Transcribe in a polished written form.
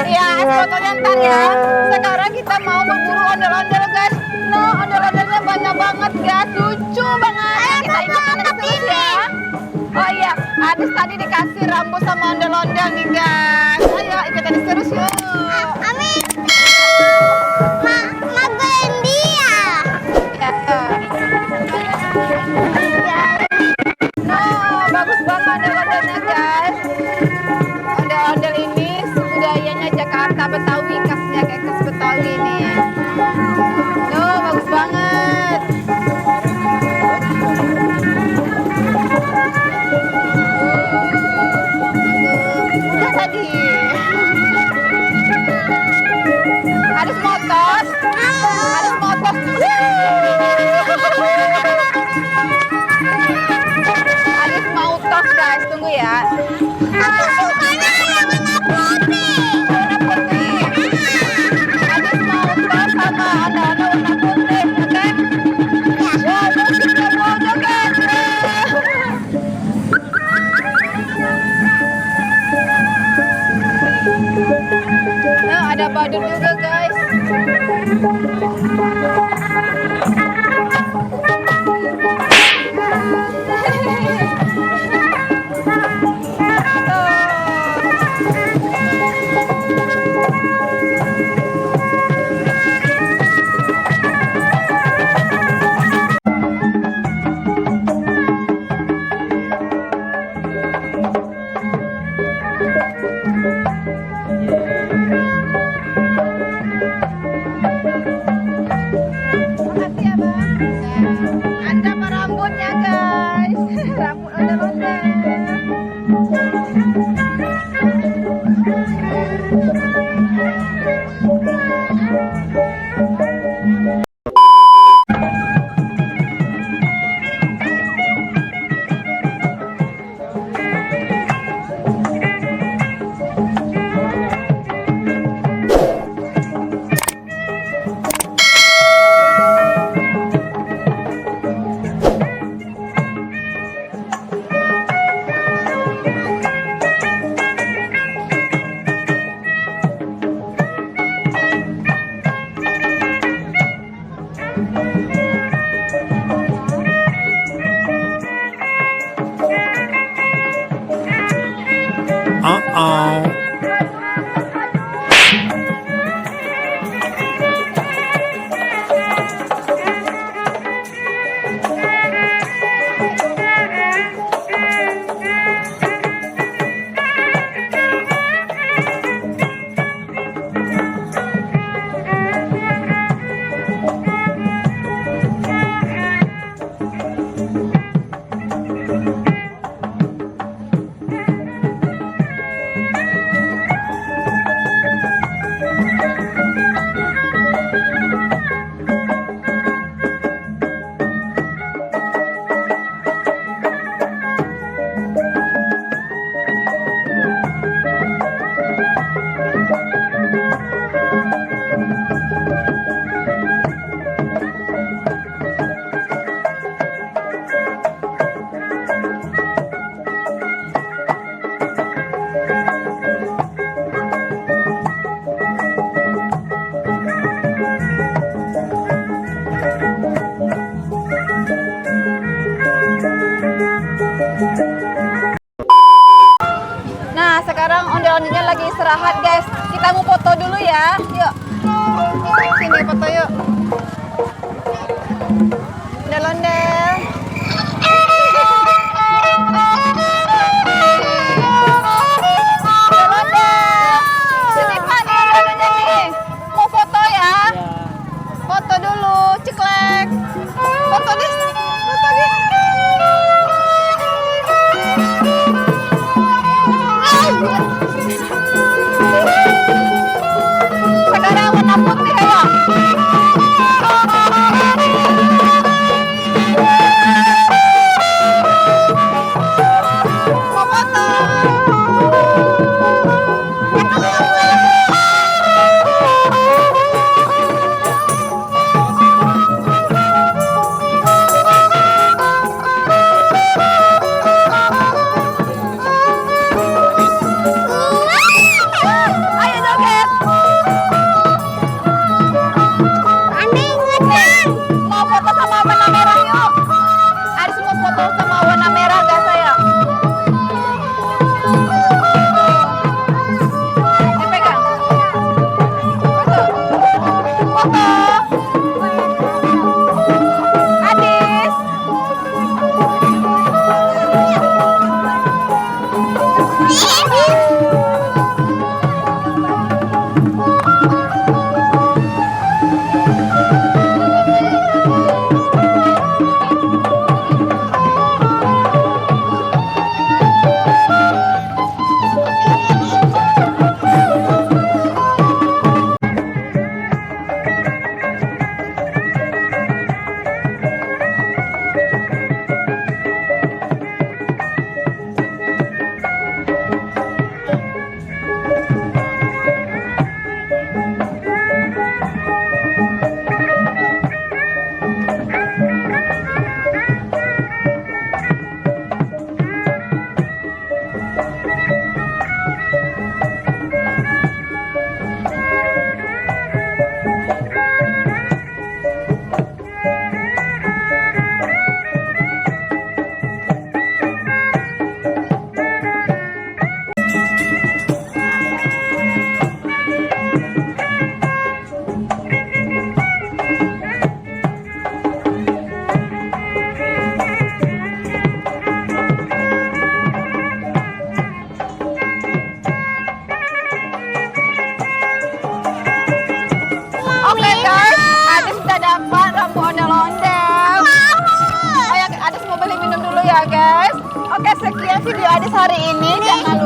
Iya, es fotonya ntar ya. Sekarang kita mau berburu ondel-ondel guys. Nah, ondel-ondelnya banyak banget guys, lucu banget. Kita ikutin terus ya. Oh iya, Adis tadi dikasih rambut sama ondel-ondel nih guys. Ayo ikutin terus yuk. Amin. Dia. Ya. Nah, bagus banget ondel-ondelnya guys. Ondel-ondel ini budayanya Jakarta Betawi, khasnya kayak khas Betawi nih. Tuh, bagus banget. Udah tadi. Harus motos. Harus motos. Harus mau tos guys, tunggu ya. Aku sukanya yang warna putih. Warna putih. Adis mau tos sama ondel-ondel warna putih, oke? Wah, musiknya mau joget. Nah, ada badut juga guys. Makasih ya bang. Ada apa rambutnya guys? Rambut ondel-ondel. Uh-oh. Nah, sekarang ondel-ondelnya lagi istirahat guys. Kita mau foto dulu ya. Yuk. Sini foto yuk. Ondel-ondel. Ondel-ondel. Sini Pak, nih ondel-ondelnya nih. Mau foto ya? Foto dulu, ceklek. Foto deh. Foto deh. Sekarang warna putih ya. Mau foto. hari ini jangan